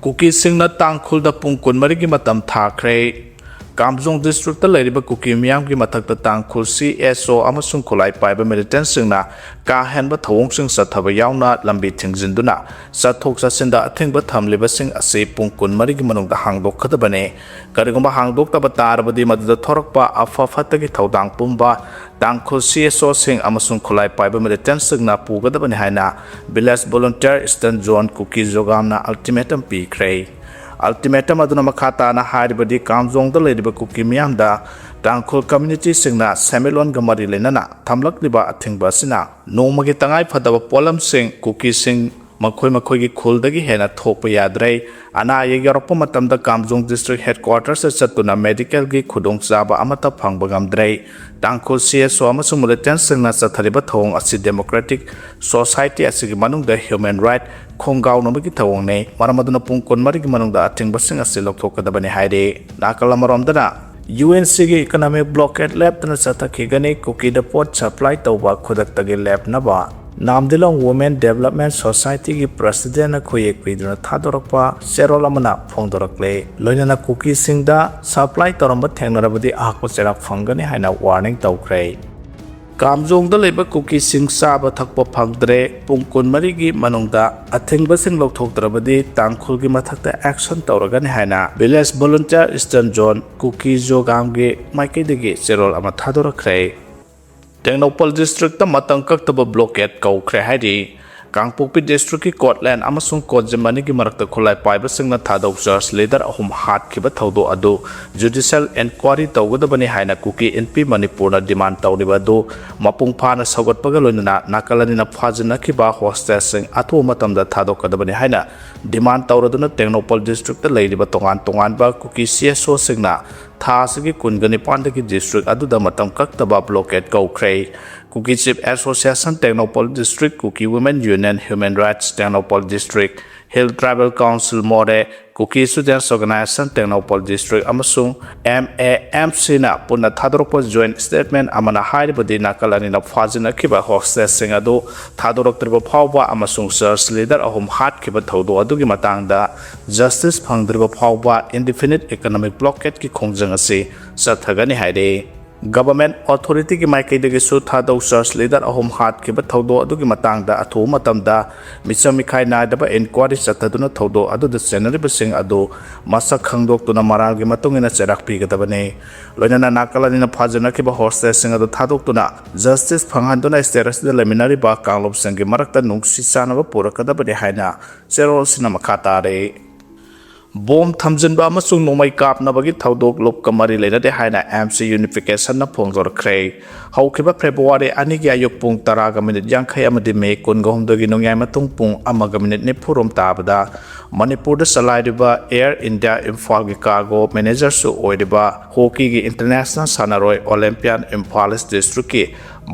Kuki singna tangkhulda pung kunmarigi matam thakre Kamjong district ta leiriba Kuki miyam gi mathakta tangkhul CSO amasung khulai paiba militant singna ka henba thawong sing sathaba yauna lambi thingjinduna sathok sasinda athengba thamliba sing ase pung kunmarigi manungda hangdok khadabane karigumba hangdok taba tarbadi maduda thorakpa afa fatagi thaudang pumba tangkhul CSO sing amasung khulai paiba militant singna pugadabane haina village volunteer eastern zone Kuki jogamna ultimatum pikre ultimatum aduna makhata na haribadi kamjong da leiriba Kuki miyamda tangkhul community singna semilon gamari lenana thamlakliba athingba sina nongmagi tangai phadaba polam sing Kuki sing makhoi gi khuldagi hena thokpa yadrai ana ye yorpa matamda kamjong district headquarters chatuna medical gi khudong chaba amata phangba gamdrai tangkhul CSO amasung militant singna chathariba thong asi democratic society asigi manungda human right khongaw nomagi thawong nei maramaduna pung konmari gi manungda athingba sing asi lokthokadabani haire nakalamaromdana UNC gi economic blockade lab tana chathakigani Kuki da pot supply tawba khudaktagi lab naba Namdilong Women Development Society ki President na khoyek piduna thadorokpa serol amana phongdorakle loinana Kuki singda supply toramba thengnarabadi ahko cherak phangani haina warning tawkre Kamjong da leba Kuki sing saba thakpa phangdre pungkun mari gi manungda athengba sing lokthoktrabadi tangkhul gi mathakta action tawragani haina village volunteer eastern zone Kuki jogam gi maikaidagi serol ama thadorakre Tengnopal district ta matang kaktaba blockade kaukre haidi Kangpokpi district ki Scotland amasung Kojimani ki marakta khulai paiba singna thadok church leader ahum hat kiba thawdo adu judicial inquiry tawgadabani haina Kuki NP Manipur na demand tawriba adu mapung phana sagatpaga loinana nakalani na phajina kiba hostel sing athu matamda thadokadabani haina demand tawraduna Tengnopal district ta leiriba tongan ba Kuki CSO singna Thasigi Kungani Pandaki district aduda matam kaktaba blockade kaukre Kuki Chief Association Tengnopal District Kuki Women Union Human Rights Tengnopal District Hill Tribal Council More Kuki Students Organization Tengnopal District amasung MAMC na punna thadorokpa joint statement amana hairibadi nakalani na phajina kiba hostel sing adu thadoroktriba phawba amasung church leader ahum hat kiba thodo adugi matangda justice phangdriba phawba indefinite economic blockade ki khongjang ase chathagani haire Government authority ki maikaidagi su thadau church leader ahum hat kiba thodo adugi matangda athu matamda michamikhai naidaba inquiry chathaduna thodo aduda senariba sing adu masak khangdoktuna maral gi matungina cherak pigadabane loinana nakalani na phajana kiba hostel sing adu thadoktuna justice phanghanduna status da leminari ba kanglop sing gi marakta nungsi chanaba purakadabane haina cherol sina makhatare Bom thamjinba amasung nomai kapnabagi thaudok lop kamari leirade haina MC unification na phongdorkre haukiba February ani gi ayuk pung 10 ga minute yankhai amadi me kungahum dogi nongyai matung pung amaga minute ne phurom tabada Manipur da salaidiba Air India Imphal gi cargo manager su oidiba hockey gi international sanaroi Olympian Imphal district ki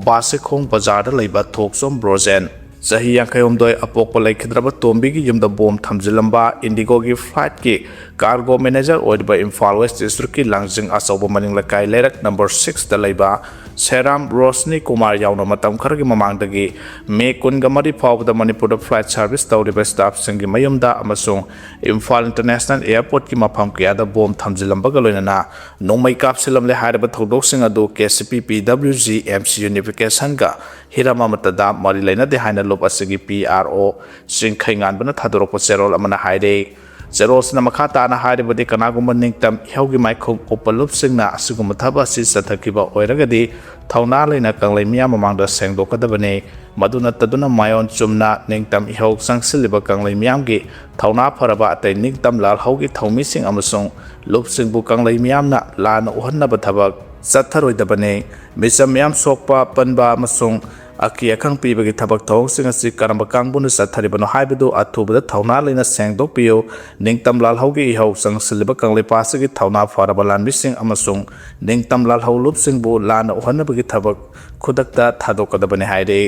Basikhong bazar da leiba thoksom brozen Sahi Yankayomdoi apokpa laikhidraba tombi gi yumda bom thamjilamba Indigo gi flight ki cargo manager oidba Imphal West district ki langjing asawba maning lakai lerak number 6 da laiba Seram Rosni Kumar yauna matam kharagi mamangdagi me kungamari phawda Manipur flight service tawriba staff singi mayumda amasung Imphal International Airport ki mafam kiyada bom thamjilamba ga loinana nongmai kapsilam le harba thodok sing adu KCP PWG MC unification ga hirama matada mari laina de haina lop asigi PRO sing khaingan bana thadorok cherol amana haire Zeros na makhata na haribadi kanagumba ningtam ihawgi maikhong opalup singna asiguma thaba si sathakiba oiragadi thauna leina kanglai miya mamangda sengdokadabane maduna taduna mayon chumna ningtam ihawg sangsiliba kanglai miyamgi thauna pharaba atai ningtam lal hawgi thaumi sing amasung lup singbu kanglai miyamna lana uhannaba thabak satharoidabane misam miyam sokpa panba amasung Aki akang pibagi thabak thong sing asi karamba kangbunu satharibano haibadu athubada thauna leina sengdok piyo ningtam lal haugi ihau sangsilba kangle pasagi thauna faraba lanbi sing amasung ningtam lal haulup singbu lana uhanabagi thabak khudakta thadokadabani haire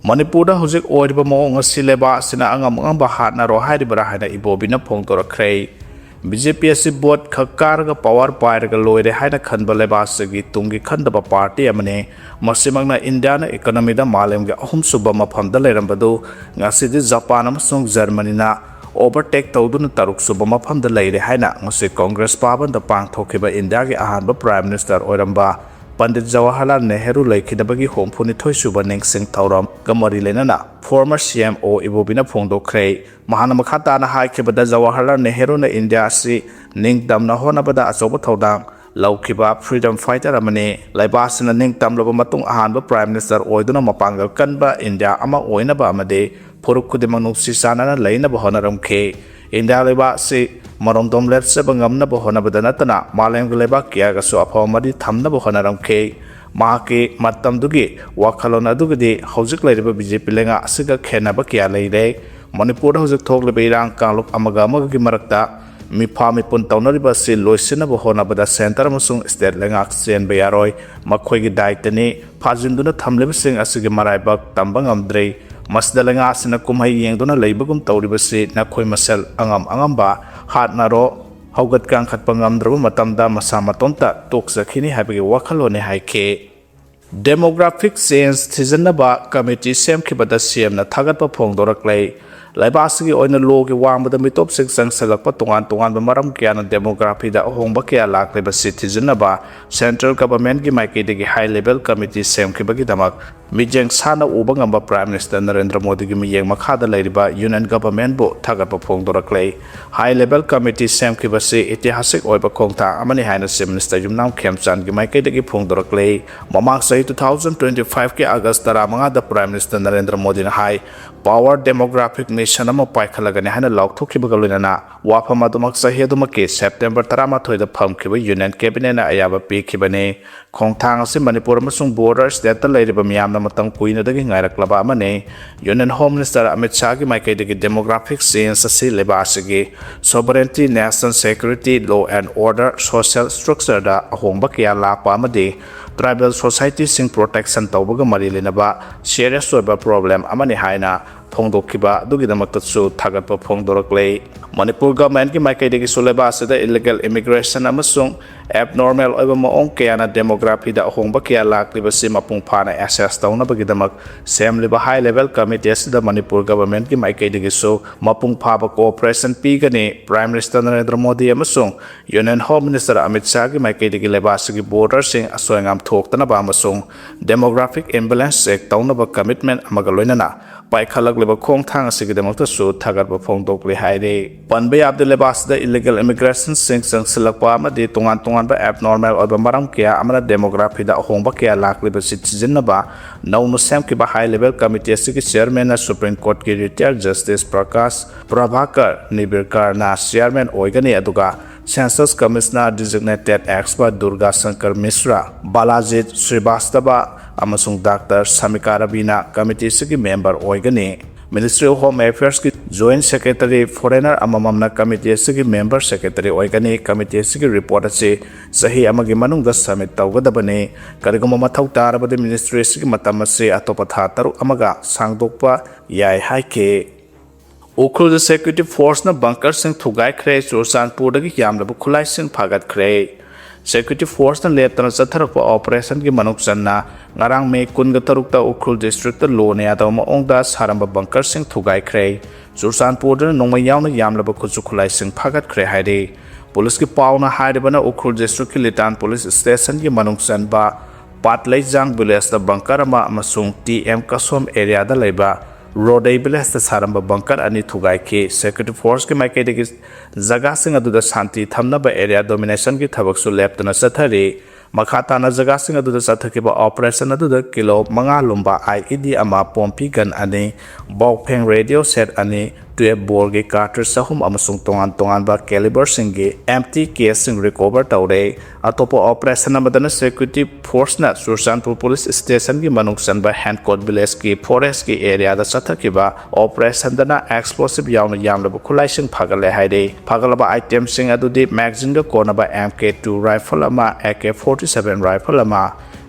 Manipur da hojik oiriba mawng asileba sina angam hatna ro hairibara haina ibobina phongdorakre BJP asi board khakarga power pairaga loire haina khanba lebasagi tungi khandaba party amane masimangna India na economy da malemga ahum suba mafamda lerambadu ngasidi Japan amasung Germany na overtake tawduna taruk suba mafamda leire haina ngasi Congress paban da pangthokiba India gi ahanba Prime Minister oiramba Pandit Jawaharlal Nehru laikhidabagi homphuni thoisuba ningsing thauram gamari lenana former CMO ibobina phongdokhre mahana makhata na haikibada Jawaharlal Nehru na India si ningdamna honabada achoba thodang laukiba freedom fighter amani laibasna ningtamlaba matung ahanba Prime Minister oiduna mapangal kanba India ama oinaba amade phuruk khudimang nungsi sanana leinaba honaramkhe India leba si maromdom lepse bangamna bohona badanatana malem gleba kya ga so apha mari thamna bohona ramkhe mahake matam dugi wakhalona dugidi hojik leiriba BJP lenga asiga khena ba kya leire Manipur hojik thogle beirang kaluk amaga amagi marakta mifa mipun taunariba si loisina bohona bada center amasung state lenga chen bayaroi makhoi gi daitani phajinduna thamleba sing asigi maraibak tambang amdrei masdalenga asina kumhai yengduna leibagum tawribasi nakhoi masel angamba hat naro haugat kang khatpangam draba matamda masa matonta toksakhini habigi wakhalone haike demographic change thijanaba committee semkhibada CM na thagatpa phongdoraklei laibasigi oina logi wambada mitop sing sangsalakpa tongan maram kyana demography da hongba kya lakleba citizenaba central government gi maikidegi high level committee semkhibagi damak mijeng sana ubangamba Prime Minister Narendra Modi gi miyeng makhada leiriba union government bo thagatpa phongdoraklei high level committee semkhibasi itihasik oiba khongta amani haina Minister Yumnam Khemchan gi maikidegi phongdoraklei mamang sahi 2025 ke August taramanga da Prime Minister Narendra Modi na high power demographic mission ama paikhalagani haina laothokhre galunana wafama dumak sahi dumake September 13 da phamkhiba union cabinet na ayaba pikhibane khongthang ase Manipur amasung border state ta leiriba miyamna matam kuina dagi ngairaklaba amane union home minister Amit Shah gi maikaidagi demographic change ase lebasigi sovereignty national security law and order social structure da ahongba kya lakpa amade tribal society sing protection tawbaga mari lenaba serious oiba problem amani haina phongdokhiba dugidamaktatsu thagatpa phongdoraklei Manipur government ki maikaidagi suleba asida illegal immigration amasung abnormal oiba maong kayana demography da ahongba kya lakliba si mapung phana assess tawnabagidamak semliba high level committee asida Manipur government ki maikaidagi so mapung phaba cooperation pigani Prime Minister Narendra Modi amasung Union Home Minister Amit Shah ki maikaidagi lebasigi border sing asoingam thoktanaba amasung demographic imbalance check tawnaba commitment amaga loinana paikhalak leba khongthang asigidamakta su thagatpa phongdokle haire panbe abde lebasda illegal immigration sing sangsilakpa amadi tongan ba abnormal oiba maram kya amana demography da ahongba kya lakliba citizenaba naunu semkiba high level committee asigi chairman na Supreme Court ki retired Justice Prabhakar Nibirkar na chairman oigani aduga Census Commissioner designated expert Durga Shankar Mishra Balajit Srivastava amasung Dr. Samika Rabina committee sigi member oigani Ministry of Home Affairs ki Joint Secretary Foreigner amamamna committee sigi member secretary oigani committee sigi report ase sahi amagi manungda submit tawgadabane kariguma mathau tarabade ministry sigi matam ase atopa tha taru amaga sangdokpa yai haike Ukhul security force na bunker sing thugai khre Churchandpur dagi yamlaba khulai sing phagat khre security force na leptana chatharakpa operation ki manuk channa ngarang me kunga tarukta Ukhul district ta lone adama ongda saramba bunker sing thugai khre Churchandpur da nongmai yauna yamlaba khuchu khulai sing phagat khre haire police ki pauna hairibana Ukhul district ki Litan police station ki manuk chanba Patlai village da bunker ama amasung TM Kasom area da leiba Rodai village ta saramba bunker ani thugai ke security force ke maikaidagi jaga sing aduda shanti thamnaba area domination ki thabak su leptana sathari makhatana jaga sing aduda sathakiba operation aduda kilo manga lumba IED ama pompi gun ani bawpheng radio set ani 12 bor ge cartridge sahum amasung tongan ba caliber singi empty case sing recover tawre atopo operation amadana security force na Churchandpur police station gi manuk sanba handcourt village ki forest ki area da sathakiba operation dana explosive yauna yamlaba khulai sing phagale haide phagalaba item sing adudi magazine ga konaba MK2 rifle ama AK47 rifle ama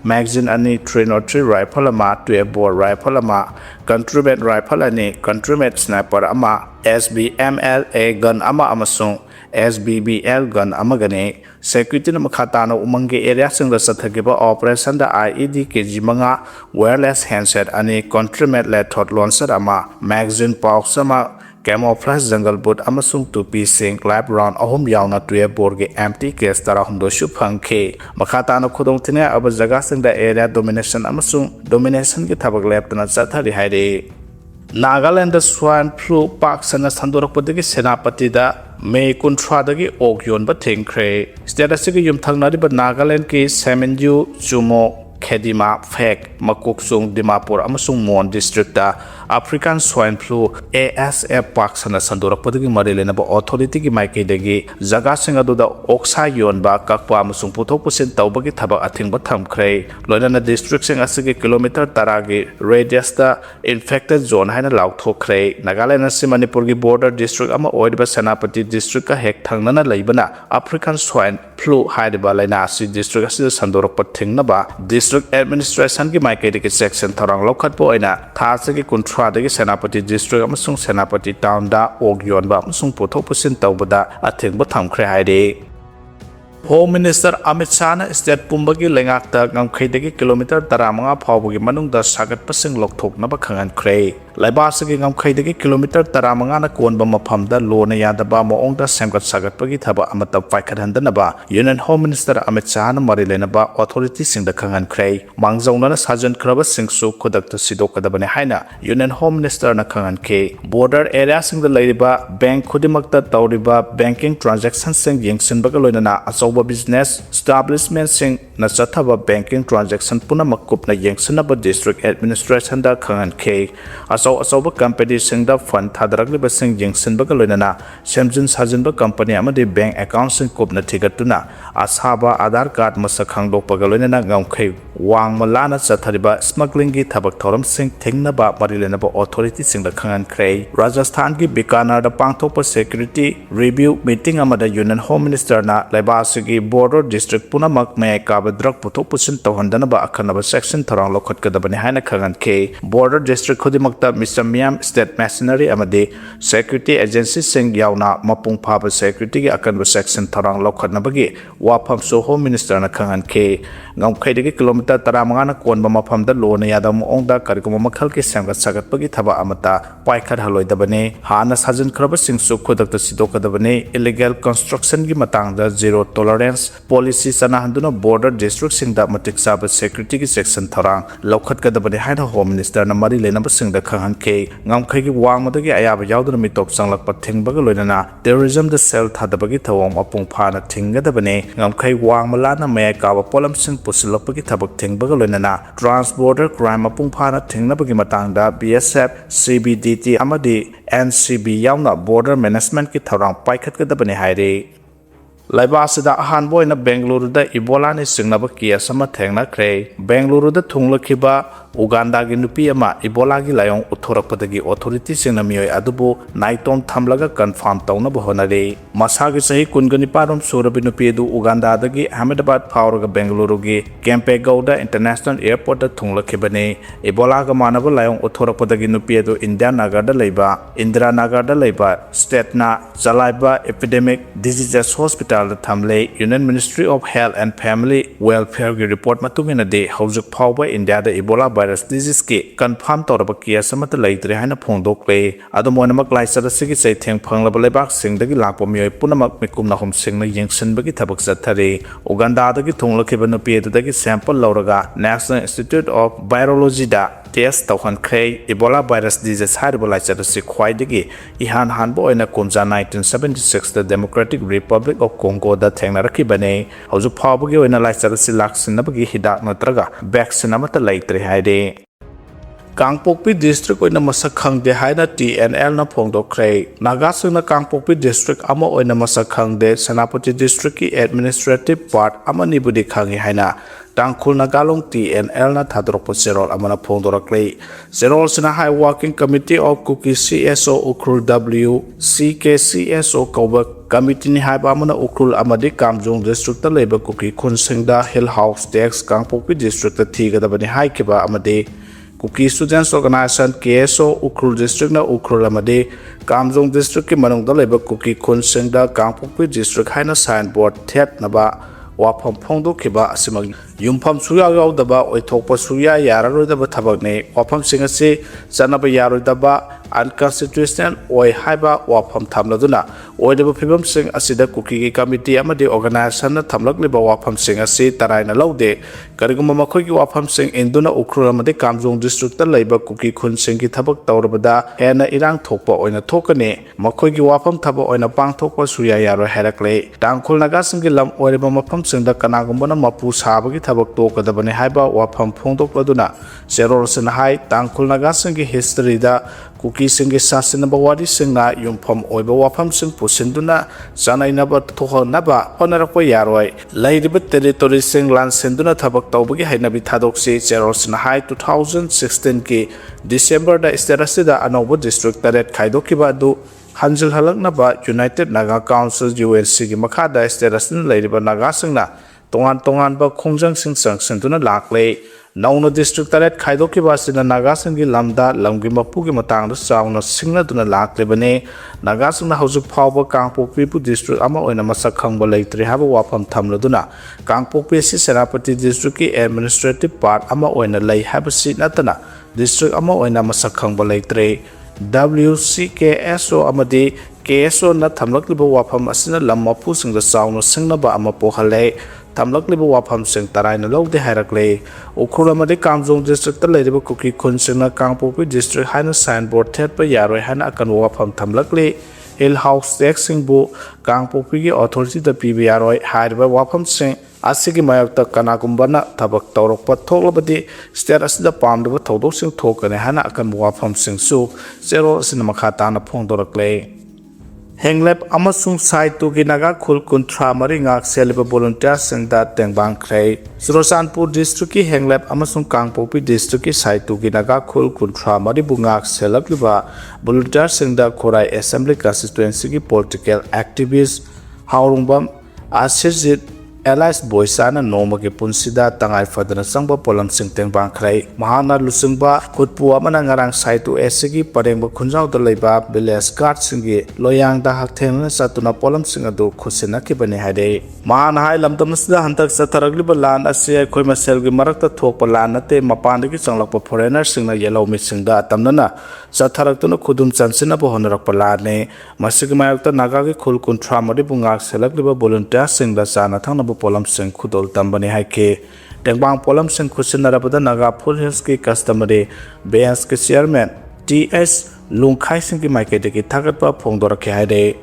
magazine ani 303 rifle ama 12 bore rifle ama contraband rifle ani contraband sniper ama SBMLA gun ama amasung SBBL gun amagane security na makhatana umange area singda sathagiba operation da IED kg manga wireless handset ani contraband lathot launcher ama magazine pouch ama camouflage jungle boot amasung tupi sing lab round ahum yauna tuye bor ge empty case tara hum do shu phangkhe makhata na khudong thine aba jaga sing da area domination amasung domination ge thabak lab tana chathari haire Nagaland swine flu park sana sandorapodagi senapati da May kuntradagi ogyon ba thengkre status ge yum thangnari ba Nagaland ki Semenju Chumo Khedima Phek Makuksung Dimapur amasung Mon district da African swine flu ASF park sana sandorapodagi marilena ba authority gi maike dagi jaga singa du da oksa yon ba kakpa amasung puthok pusin tawbagi thabak athing ba thamkre loina district sing asigi kilometer taragi radius da infected zone haina laothokhre Nagaland asi Manipur gi border district ama oidba Senapati district ka hek thangnana leibana African swine flu haidba laina asi district asi sandorapa thingna ba district administration gi maike dagi section tharang lokhat bo aina thasagi kuntra dagi Senapati district amasung Senapati town da ogyon ba amasung puthok pusin tawbada athing ba thamkre haide Home Minister Amit Shah na state pumbagi lengakta ngamkhaidagi kilometer 15 phawbagi manungda sagat pasing lokthokna ba khangan khrei laibasagi ngamkhaidagi kilometer 15 na konba maphamda lona yadaba moongda semgat sagat pagi thaba amata paikhathandana ba Union Home Minister Amit Shah na marilena ba authority singda khangan khrei mangjauna na sajan khraba singsu khudakta sidokadabane haina Union Home Minister na khangan ke border area singda leiriba bank khudimakta tawriba banking transactions sing yengsinbaga loinana business establishment sing na chathaba banking transaction puna makup na yengsanaba district administration da khangan ke aso company sing da fund thadarakli ba sing yengsan ba loinana semjin sajin ba company amadi bank account sing kup na thigatuna asaba aadhar card masa khangdok pa loinana ngamkhai wang malana chathariba smuggling gi thabak thoram sing thengna ba marilena ba authority sing da khangan khrei Rajasthan gi Bikaner da pangthok pa security review meeting amada Union Home Minister na laibas border district punamak may kabadrak puthok pusin tawhandana ba akhanaba section tharang lokhat kadabani haina khangan ke border district khudimakta Mr. Miam state machinery amadi security agency sing yauna mapung phaba security gi akanba section tharang lokhat nabagi wafam so Home Minister na khangan ke ngamkhaidagi kilometer 15 na konba maphamda lona yadam ongda karikuma makhal ke semgat sagat pagi thaba amata paikhat haloi dabane hana sajan khraba sing su khudakta sidokadabane illegal construction gi matangda zero tolerance policy sana handuna border district singda matik saba security ki section tharang lokhat kadabani haina Home Minister na mari lenaba singda khangan ke ngamkhai gi wangmadagi ayaba yauduna mitop sanglak pathingbaga loinana terrorism the cell thadabagi thawang apung phana thingadabane ngamkhai wangmalana may kaba polam sing pusilapagi thabak thingbaga loinana trans border crime apung phana thingnabagi matangda BSF CBDT amadi NCB yauna border management ki tharang paikhat kadabani haire Laibasida ahan boy na Bengaluru da Ebola ni singnaba case ama thengna khrei Bengaluru da thunglakhiba Uganda gi nupi ama Ebola gi layong uthorakpadagi authority singna mioi adubu naitom thamlaga confirm tawna bohonare masagi sahi kungani parom surabi nupi du Uganda dagi Ahmedabad phawraga Bengaluru gi Kempegowda International Airport da thunglakibane Ebola ga manaba layong uthorakpadagi nupi du India Naga da leiba Indira Naga da leiba state na Jalaiba Epidemic Diseases Hospital Thamle Union Ministry of Health and Family Welfare gi report matungina de haujuk phawba India da Ebola virus disease ki confirm toraba case amata leitre haina phongdokle adumonamak laisara sigi sei theng phanglaba lebak singdagi lakpa mioi punamak mikumna hom singna yengsinbagi thabak chathare Uganda dagi thunglakhiba nupi dagi sample lauraga National Institute of Virology da test tawhan khrei Ebola virus disease hariba laisara si khwaidagi ihan hanbo oina kunja 1976 the Democratic Republic of Congo da thengnarakibane hauju phawbagi oina laisara si laksinabagi hidak natraga vaccine amata leitre haide Kangpokpi district oina masak khangde haina TNL na phongdokre Naga singna Kangpokpi district ama oina masak khangde Senapati district ki administrative part amani budi khangi haina Tangkhul Nagalong TNL na thadrokpo serol amana phongdorakle serol sina high working committee of Kuki CSO Ukrul W CKCSO Koba committee ni haiba amana Ukrul amadi Kamjong district ta leba Kuki Khunsingda Hill House Tax Kangpokpi district ta thigadabani haikiba amadi Kuki Students Organization KSO Ukrul District na Ukrul amadi Kamjong District ki manungda leba Kuki Khunsingda Kangpokpi District haina signboard thet naba wafam phongdokhiba asimag ꯌꯨꯝꯐꯝ ꯁꯨꯌꯥꯎ ꯌꯥꯎꯗꯕ ꯑꯣꯏꯊꯣꯛꯄ ꯁꯨꯌꯥ ꯌꯥꯔꯔꯣꯏꯗꯕ ꯊꯕꯛꯅꯤ ꯋꯥꯐꯝꯁꯤꯡ ꯑꯁꯤ ꯆꯠꯅꯕ ꯌꯥꯔꯣꯏꯗꯕ unconstitutional ꯑꯣꯏ ꯍꯥꯏꯕ ꯋꯥꯐꯝ ꯊꯝꯂꯗꯨꯅ ꯑꯣꯏꯔꯤꯕ ꯐꯤꯕꯝꯁꯤꯡ ꯑꯁꯤꯗ ꯀꯨꯀꯤꯒꯤ ꯀꯃꯤꯇꯤ ꯑꯃꯗꯤ ꯑꯣꯔꯒꯅꯥꯏꯖꯦꯁꯟꯅ ꯊꯝꯂꯛꯂꯤꯕ ꯋꯥꯐꯝꯁꯤꯡ ꯑꯁꯤ ꯇꯔꯥꯏꯅ ꯂꯧꯗꯦ ꯀꯔꯤꯒꯨꯝꯕ ꯃꯈꯣꯏꯒꯤ ꯋꯥꯐꯝꯁꯤꯡ ꯏꯟꯗꯨꯅ ꯎꯈ꯭ꯔꯨꯜ ꯑꯃꯗꯤ ꯀꯥꯝꯖꯣꯡ ꯗꯤꯁꯇ꯭ꯔꯤꯛꯇ ꯂꯩꯕ ꯀꯨꯀꯤ ꯈꯨꯟꯁꯤꯡꯒꯤ ꯊꯕꯛ ꯇꯧꯔꯕꯗ ꯍꯦꯟꯅ ꯏꯔꯥꯡ ꯊꯣꯛꯄ ꯑꯣꯏꯅ ꯊꯣꯛꯀꯅꯤ ꯃꯈꯣꯏꯒꯤ ꯋꯥꯐꯝ ꯊꯕꯛ ꯑꯣꯏꯅ ꯄꯥꯡꯊꯣꯛꯄ ꯁꯨꯌꯥ ꯌꯥꯔꯣꯏ ꯍꯥꯏꯔꯛꯂꯦ ꯇꯥꯡꯈꯨꯜ ꯅꯥꯒꯥꯁꯤꯡꯒꯤ ꯂꯝ ꯑꯣꯏꯔꯤꯕ ꯃꯐꯝꯁꯤꯡꯗ ꯀꯅꯥꯒꯨꯝꯕꯅ ꯃꯄꯨ ꯁꯥꯕꯒꯤ ꯊꯕꯛ ꯇꯣꯛꯀꯗꯕꯅꯤ ꯍꯥꯏꯕ ꯋꯥꯐꯝ ꯐꯣꯡꯗꯣꯛꯂꯗꯨꯅ ꯆꯦꯔꯣꯜ ꯑꯁꯤꯅ ꯍꯥꯏ ꯇꯥꯡꯈꯨꯜ ꯅꯥꯒꯥꯁꯤꯡꯒꯤ ꯍꯤꯁꯇꯔꯤꯗ ꯀꯨꯀꯤꯁꯤꯡꯒꯤ ꯁꯥꯁꯤꯟꯅꯕ ꯋꯥꯔꯤꯁꯤꯡꯅ ꯌꯨꯝꯐꯝ ꯑꯣꯏꯕ ꯋꯥꯐꯝꯁꯤꯡ ꯄꯨꯁꯤꯟꯗꯨꯅ ꯆꯥꯅꯩꯅꯕ ꯊꯣꯛꯍꯟꯅꯕ ꯍꯣꯠꯅꯔꯛꯄ ꯌꯥꯔꯣꯏ ꯂꯩꯔꯤꯕ ꯇꯦꯔꯤꯇꯣꯔꯤꯁꯤꯡ ꯂꯥꯟꯁꯤꯟꯗꯨꯅ ꯊꯕꯛ ꯇꯧꯕꯒꯤ ꯍꯩꯅꯕꯤ ꯊꯥꯗꯣꯛꯁꯤ ꯆꯦꯔꯣꯜꯁꯤꯅ ꯍꯥꯏ 2016ꯀꯤ ꯗꯤꯁꯦꯝꯕꯔꯗ ꯁ꯭ꯇꯦꯠ ꯑꯁꯤꯗ ꯑꯅꯧꯕ ꯗꯤꯁꯇ꯭ꯔꯤꯛ 8 ꯈꯥꯏꯗꯣꯛꯈꯤꯕ ꯑꯗꯨ ꯍꯟꯖꯤꯜꯍꯜꯂꯛꯅꯕ ꯌꯨꯅꯥꯏꯇꯦꯗ ꯅꯥꯒꯥ ꯀꯥꯎꯟꯁꯤꯜ UNCꯒꯤ ꯃꯈꯥꯗ ꯁ꯭ꯇꯦꯠ ꯑꯁꯤꯗ ꯂꯩꯔꯤꯕ ꯅꯥꯒꯥꯁꯤꯡꯅ ꯇꯣꯉꯥꯟ-ꯇꯣꯉꯥꯟꯕ ꯈꯣꯡꯖꯪꯁꯤꯡ ꯆꯪꯁꯤꯟꯗꯨꯅ ꯂꯥꯛꯂꯦ ꯅꯧꯅ ꯗꯤꯁꯇ꯭ꯔꯤꯛ 8 ꯈꯥꯏꯗꯣꯛꯈꯤꯕ ꯑꯁꯤꯅ ꯅꯥꯒꯥꯁꯤꯡꯒꯤ ꯂꯝꯗ ꯂꯝꯒꯤ ꯃꯄꯨꯒꯤ ꯃꯇꯥꯡꯗ ꯆꯥꯎꯅ ꯁꯤꯡꯅꯗꯨꯅ ꯂꯥꯛꯂꯤꯕꯅꯤ ꯅꯥꯒꯥꯁꯤꯡꯅ ꯍꯧꯖꯤꯛ ꯐꯥꯎꯕ ꯀꯥꯡꯄꯣꯛꯄꯤꯕꯨ ꯗꯤꯁꯇ꯭ꯔꯤꯛ ꯑꯃ ꯑꯣꯏꯅ ꯃꯁꯛ ꯈꯪꯕ ꯂꯩꯇ꯭ꯔꯤ ꯍꯥꯏꯕ ꯋꯥꯐꯝ ꯊꯝꯂꯗꯨꯅ ꯀꯥꯡꯄꯣꯛꯄꯤ ꯑꯁꯤ ꯁꯦꯅꯥꯄꯇꯤ ꯗꯤꯁꯇ꯭ꯔꯤꯛꯀꯤ ꯑꯦꯗꯃꯤꯅꯤꯁꯇ꯭ꯔꯦꯇꯤꯚ ꯄꯥꯔꯠ ꯑꯃ ꯑꯣꯏꯅ ꯂꯩ ꯍꯥꯏꯕꯁꯤ ꯅꯠꯇꯅ ꯗꯤꯁꯇ꯭ꯔꯤꯛ ꯑꯃ ꯑꯣꯏꯅ ꯃꯁꯛ ꯈꯪꯕ ꯂꯩꯇ꯭ꯔꯦ WCKSO amadi KSO na thamlakliba wafam asina lam mapusingda chauna singnaba ama pohale thamlakliba wafam sing taraina lawde hairakle ukhul amadi kamjong district ta leiriba kuki khunsingna kangpopi district haina signboard thetpa yaroi haina akan wafam thamlakle hill house tax singbu kangpopi gi authority da pibi yaroi haiba wafam sing asigi mayakta kanagumbana tabak tawrokpa thoklabadi state asida pamdaba thodok sing thokane hana akan wafam sing su zero asina makha tana phongdorakle henglep amasung saitu gi naga khul kunthra mari ngak seliba volunteer sing da tengbang khrei Surosanpur district ki henglep amasung kangpopi district ki saitu gi naga khul kunthra mari bungak selakliba volunteer sing da khorai assembly constituency ki political activist haurungbam asirjit Elias Boysana Nomagi Punsida Tangai Fadana Sangba Polam Sing Tengbang Krai Mahana Lusungba Kutpu Amana Ngarang Saitu Esigi Parengba Kunjau da Leiba Village Guard Singi Loyang da Hakthen Satuna Polam Singadu Khusina Kibani Hade Mahana Hai Lamtamsida Hantak Sataragliba Land Asia Koima Selgi Marakta Thokpa Land Nate Mapandagi Changlakpa Foreigner Singna Yellow Missingda Tamnana Sataraktuna Kudum Chansina Bohonarakpa Lane Masigi Mayakta Nagagi Khul Kunthra Mari Bungak Selagliba Volunteer Singda Sana Thangna Polam Sing Khudol Tambani Haike Tengbang Polam Sing Khusinarabada Naga Full Hills ki customary BS ke chairman TS Lungkhai Sing ki maikete ki thagatpa phongdora ke haide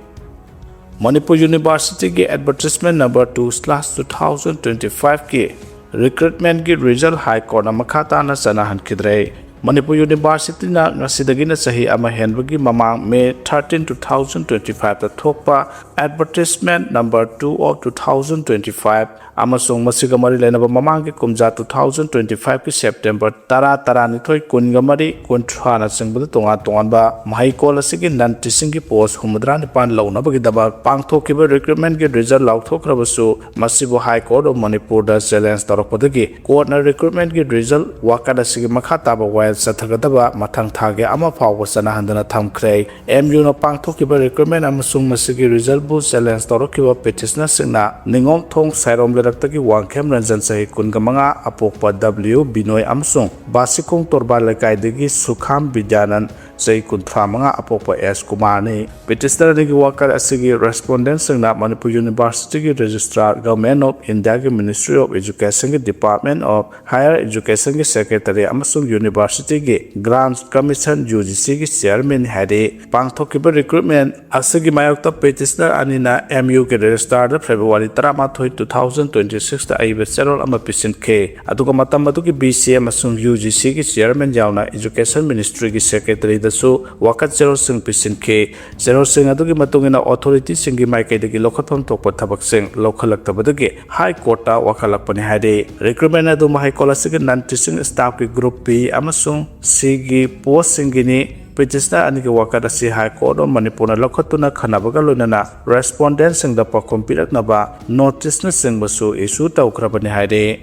Manipur University ki advertisement number 2/2025 ki recruitment ki result high court na makhata na sana hankidre Manipur University na ngasidagina sahi ama henbagi mamang May 13 2025 ta thokpa advertisement number 2 of 2025 amasung masiga mari lenaba mamang ki kumja 2025 ki September tara ni thoi kunga mari kunthra na singbada tonga ba mahai kol asigi nan teaching ki post humudra ni pan launa bagi daba pangthokiba recruitment ki result laothokhre basu masibu high court of Manipur da challenge tarakpadagi court na recruitment ki result wakada sigi makha taba Sathagadaba Matang Thage ama Power Sana Handana Thamkre MU no Pangthokiba recruitment amasung masigi result bu challenge torokiba petitioner singna ningom thong sairom leraktagi wangkhem ranjan sahi kungamanga apokpa W Binoy amsung basikong torba lekaidagi Sukham Bidyanan Sai Kunthra manga apokpa S Kumani petitioner nigi wakar asigi respondent singna Manipur University ki registrar Government of India ki Ministry of Education ki Department of Higher Education ki Secretary amasung University ki Grants Commission UGC ki Chairman Hade Pangthokiba recruitment asigi mayokta petitioner anina MU ki registrar da February 13 2026 da aibe serol ama pisin ke aduga matam adu ki BCM amasung UGC ki Chairman jauna Education Ministry ki Secretary da su wakat zero sing pisin ke zero sing adu ki matungina authority singi maikay dagi lokhathom thokpa thabak sing lokhalaktabadagi High Court ta wakhalakpani hade recruitment adu mahai kolasigi non teaching staff ki group B amasung Sigi post singini petitioner anigi wakada si High Court of Manipur na lokhatuna khanabaga loinana respondent singda pakom piraknaba notice na singbasu issue tawkrabani haide